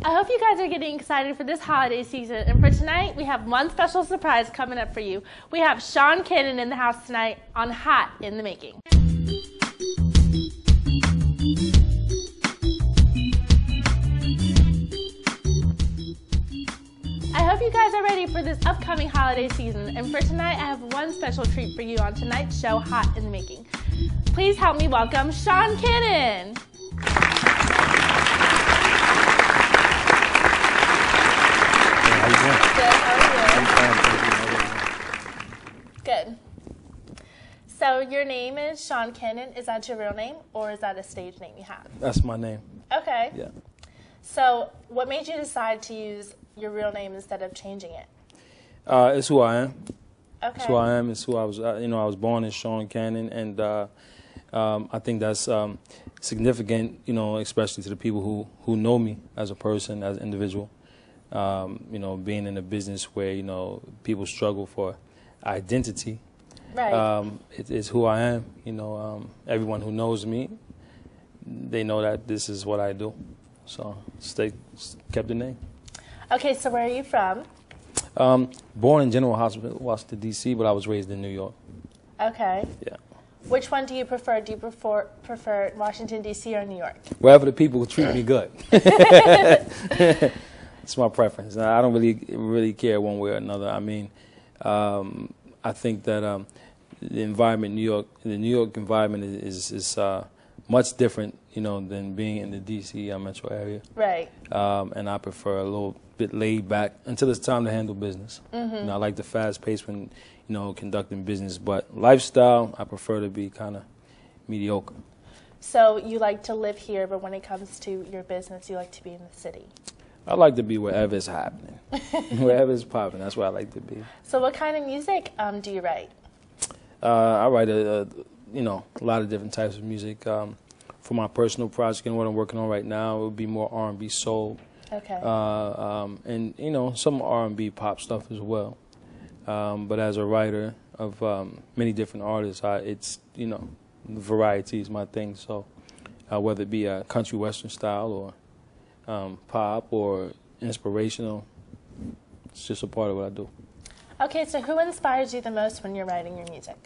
I hope you guys are getting excited for this holiday season. And for tonight, we have one special surprise coming up for you. We have Shawn Cannon in the house tonight on Hot in the Making. I hope you guys are ready for this upcoming holiday season. And for tonight, I have one special treat for you on tonight's show, Hot in the Making. Please help me welcome Shawn Cannon. How you doing? Good, how are you? Good. So your name is Shawn Cannon. Is that your real name, or is that a stage name you have? That's my name. Okay. Yeah. So what made you decide to use your real name instead of changing it? It's who I am. Okay. It's who I am. It's who I was. I was born as Shawn Cannon, and I think that's significant. Especially to the people who know me as a person, as an individual. Being in a business where people struggle for identity. Right. It's who I am. Everyone who knows me, they know that this is what I do. So kept the name. Okay, so where are you from? Born in General Hospital, Washington, D.C., but I was raised in New York. Okay. Yeah. Which one do you prefer? Do you prefer Washington, D.C. or New York? Wherever the people treat me good. It's my preference. I don't really care one way or another. I mean, I think that the environment the New York environment is much different, than being in the D.C. metro area. Right. And I prefer a little bit laid back until it's time to handle business. Mm-hmm. I like the fast pace when, conducting business, but lifestyle, I prefer to be kind of mediocre. So you like to live here, but when it comes to your business, you like to be in the city. I like to be wherever it's happening, wherever it's popping. That's where I like to be. So what kind of music do you write? I write a lot of different types of music. For my personal project and what I'm working on right now, it would be more R&B soul. Okay. And some R&B pop stuff as well. But as a writer of many different artists, it's variety is my thing. So whether it be a country western style or pop or inspirational, it's just a part of what I do. Okay, so who inspires you the most when you're writing your music?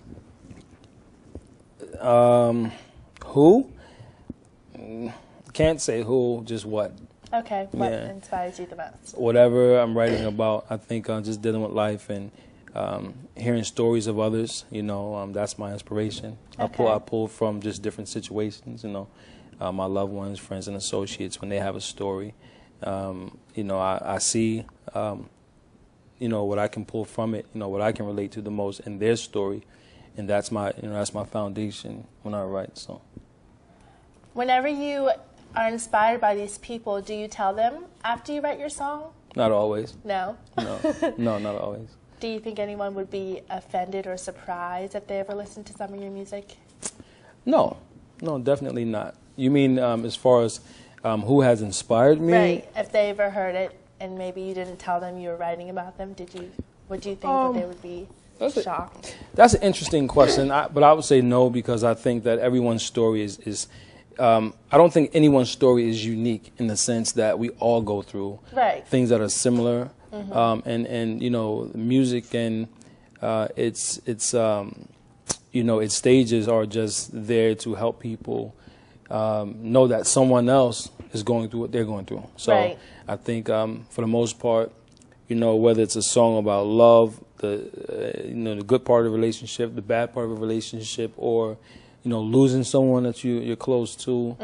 Who? Can't say who, just what. Okay, what inspires you the most? Whatever I'm writing about, I think just dealing with life and hearing stories of others, that's my inspiration. Okay. I pull from just different situations, my loved ones, friends, and associates, when they have a story. I see, what I can pull from it, what I can relate to the most in their story, and that's my foundation when I write. So, whenever you are inspired by these people, do you tell them after you write your song? Not always. No? No, not always. Do you think anyone would be offended or surprised if they ever listened to some of your music? No, definitely not. You mean as far as who has inspired me? Right. If they ever heard it and maybe you didn't tell them you were writing about them, would you think that they would be shocked? That's an interesting question, but I would say no, because I think that everyone's story is I don't think anyone's story is unique in the sense that we all go through things that are similar. Mm-hmm. And music and its stages are just there to help people know that someone else is going through what they're going through. So I think for the most part, whether it's a song about love, the good part of the relationship, the bad part of a relationship, or losing someone that you're close to,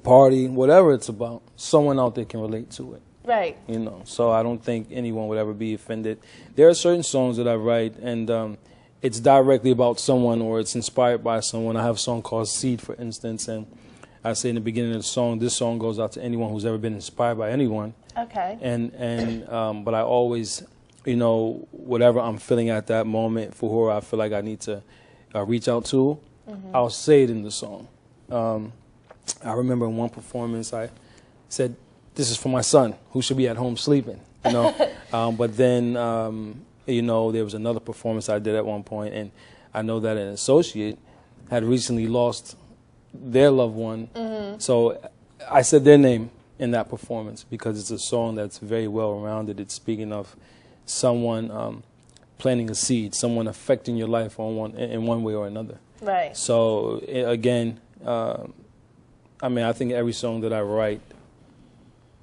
party, whatever it's about, someone out there can relate to it. Right. So I don't think anyone would ever be offended. There are certain songs that I write, and it's directly about someone, or it's inspired by someone. I have a song called Seed, for instance, and I say in the beginning of the song, this song goes out to anyone who's ever been inspired by anyone. Okay. But I always, whatever I'm feeling at that moment, for who I feel like I need to reach out to, I'll say it in the song. I remember in one performance I said, "This is for my son who should be at home sleeping," but then there was another performance I did at one point, and I know that an associate had recently lost their loved one, so I said their name in that performance because it's a song that's very well rounded. It's speaking of someone planting a seed, someone affecting your life in one way or another. Right. So again, I mean, I think every song that I write,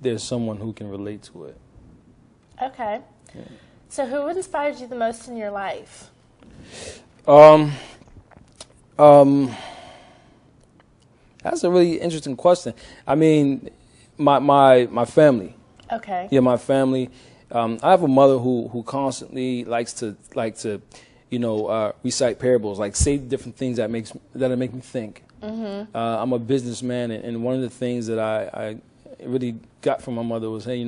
there's someone who can relate to it. Okay. Yeah. So who inspired you the most in your life? That's a really interesting question. I mean, my family. Okay. Yeah, my family. I have a mother who constantly likes to recite parables, like say different things that make me think. Mm-hmm. I'm a businessman, and one of the things that I really got from my mother was, hey,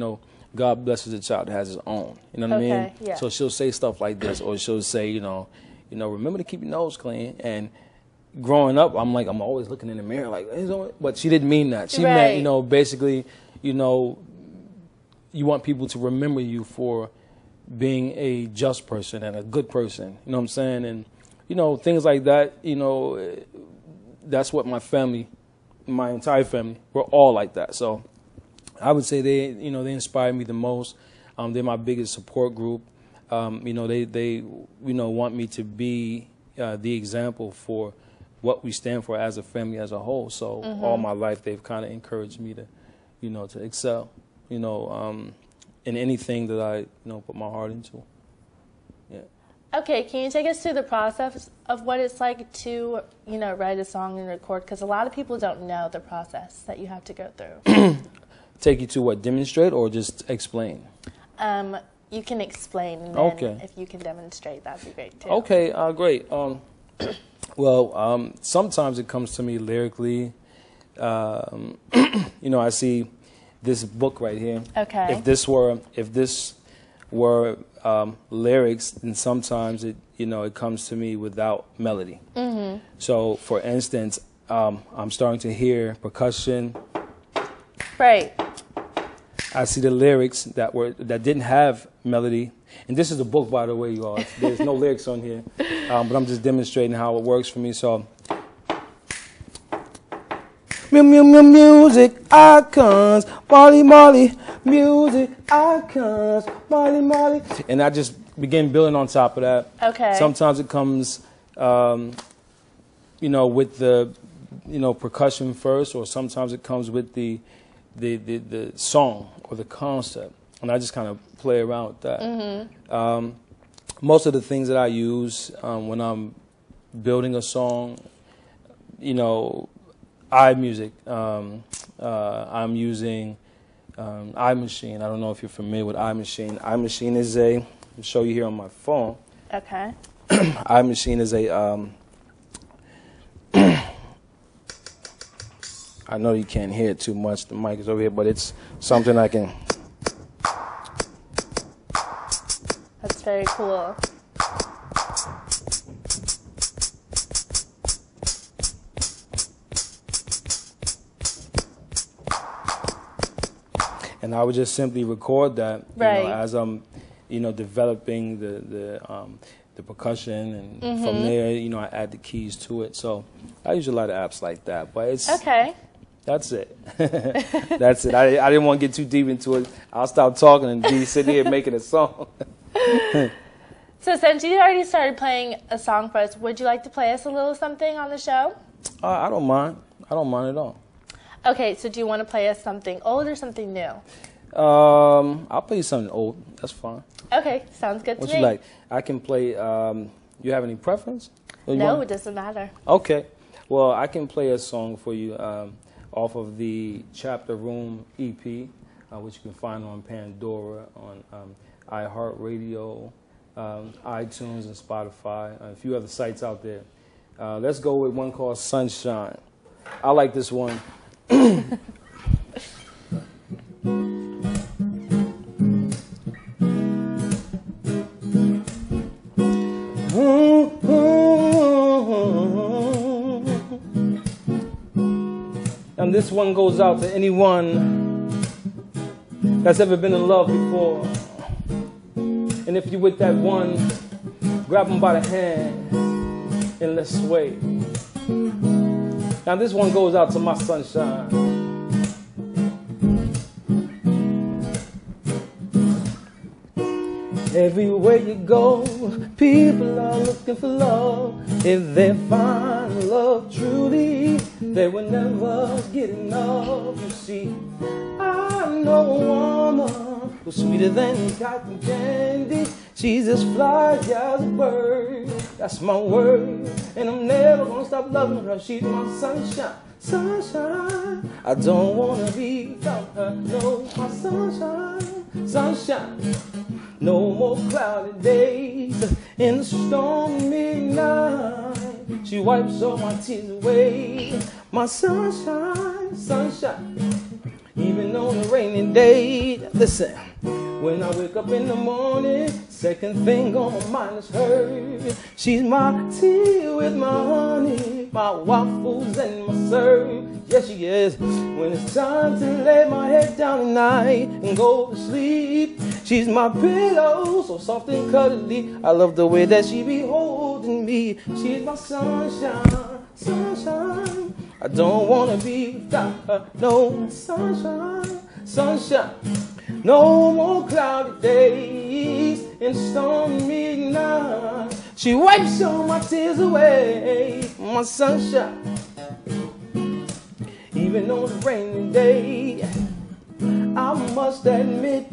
God blesses a child that has his own. You know what I mean? Yeah. So she'll say stuff like this, or she'll say, remember to keep your nose clean. And growing up, I'm always looking in the mirror, like, but she didn't mean that. She meant, basically, you want people to remember you for being a just person and a good person. You know what I'm saying? And, things like that, that's what my family, my entire family, we're all like that. So I would say they inspire me the most. They're my biggest support group. They want me to be the example for what we stand for as a family as a whole. So all my life they've kind of encouraged me to excel, in anything that I put my heart into. Yeah. Okay, can you take us through the process of what it's like to write a song and record? Because a lot of people don't know the process that you have to go through. Take you to what, demonstrate or just explain? You can explain, and then if you can demonstrate, that'd be great too. Okay, great. Well, sometimes it comes to me lyrically. I see this book right here. Okay. If this were lyrics, then sometimes it comes to me without melody. Mm-hmm. So, for instance, I'm starting to hear percussion. Right. I see the lyrics that didn't have melody, and this is a book, by the way, you all. There's no lyrics on here, but I'm just demonstrating how it works for me. So, music icons, Molly Molly, music icons, Molly Molly, and I just begin building on top of that. Okay. Sometimes it comes, with the, percussion first, or sometimes it comes with the song or the concept, and I just kind of play around with that. Mm-hmm. Most of the things that I use when I'm building a song, iMusic. I'm using iMachine. I don't know if you're familiar with iMachine. iMachine is I'll show you here on my phone. Okay. iMachine is I know you can't hear it too much. The mic is over here, but it's something I can. That's very cool. And I would just simply record that, right, as I'm, developing the percussion, and from there, I add the keys to it. So I use a lot of apps like that, but it's okay. That's it. That's it. I didn't want to get too deep into it. I'll stop talking and be sitting here making a song. So since you already started playing a song for us, would you like to play us a little something on the show? I don't mind. I don't mind at all. Okay, so do you want to play us something old or something new? I'll play you something old. That's fine. Okay, sounds good to me. What you like? I can play, you have any preference? No, it doesn't matter. Okay. Well, I can play a song for you off of the Chapter Room EP, which you can find on Pandora, on iHeartRadio, iTunes, and Spotify, a few other sites out there. Let's go with one called Sunshine. I like this one. And this one goes out to anyone that's ever been in love before. And if you're with that one, grab them by the hand and let's sway. Now this one goes out to my sunshine. Everywhere you go, people are looking for love. If they find love truly, they will never get enough. You see, I know a woman who's sweeter than cotton candy. She's as fly as a bird, that's my word. And I'm never gonna stop loving her. She's my sunshine, sunshine. I don't wanna be without her, no, my sunshine, sunshine. No more cloudy days in the stormy night. She wipes all my tears away, my sunshine, sunshine. Even on a rainy day, listen, when I wake up in the morning, second thing on my mind is her. She's my tea with my honey, my waffles and my syrup. Yes, she is. When it's time to lay my head down at night and go to sleep, she's my pillow, so soft and cuddly. I love the way that she be holding me. She's my sunshine, sunshine. I don't wanna be without her, no, sunshine, sunshine. No more cloudy days and stormy nights. She wipes all my tears away, my sunshine. Even on a rainy day, I must admit,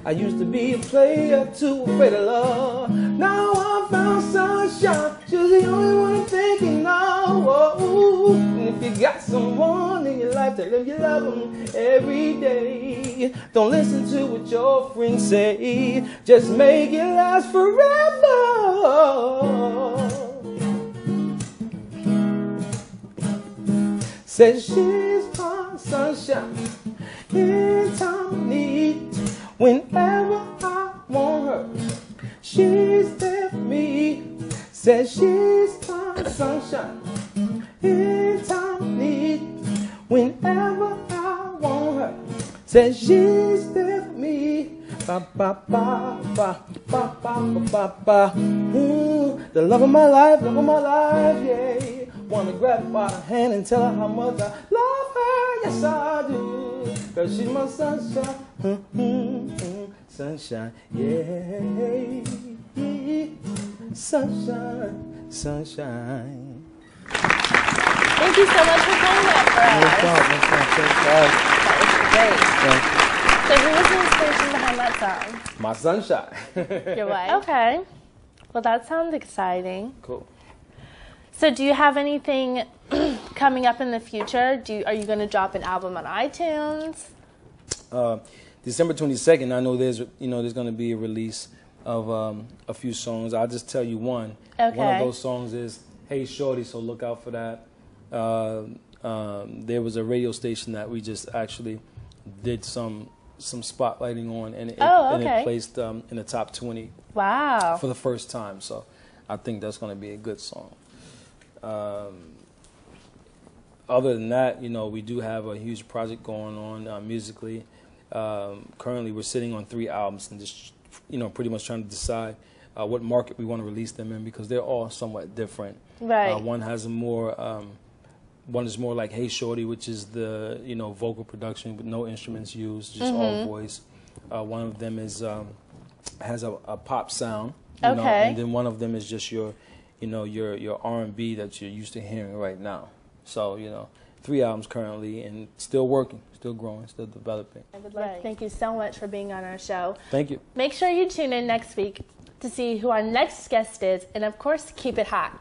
I used to be a player too afraid of love. Now I found sunshine, she's the only one I'm thinking of. Oh, and if you got someone in your life, tell them you love them every day. Don't listen to what your friends say, just make it last forever. Says she's my sunshine in time of need. Whenever I want her, she's there for me. Says she's my sunshine in time of need. Whenever I want her, says she's there for me. Ba ba ba ba ba ba ba ba. The love of my life, yeah. Wanna grab her by the hand and tell her how much I love her. Yes, I do. 'Cause she's my sunshine. Sunshine, yeah. Sunshine, sunshine. Thank you so much for playing that for us. That was great. So who was the inspiration behind that song? My sunshine. Your wife? Okay. Well, that sounds exciting. Cool. So do you have anything coming up in the future? Are you going to drop an album on iTunes? December 22nd, I know there's going to be a release of a few songs. I'll just tell you one. Okay. One of those songs is Hey Shorty, so look out for that. There was a radio station that we just actually did some spotlighting on, and it placed in the top 20 Wow. for the first time. So I think that's going to be a good song. Other than that, we do have a huge project going on musically. Currently, we're sitting on 3 albums and just, pretty much trying to decide what market we want to release them in, because they're all somewhat different. Right. One has one is more like Hey Shorty, which is the vocal production with no instruments used, just all voice. One of them is has a pop sound, and then one of them is just your R&B that you're used to hearing right now. So 3 albums currently, and still working, still growing, still developing. I would like to thank you so much for being on our show. Thank you. Make sure you tune in next week to see who our next guest is, and of course, keep it hot.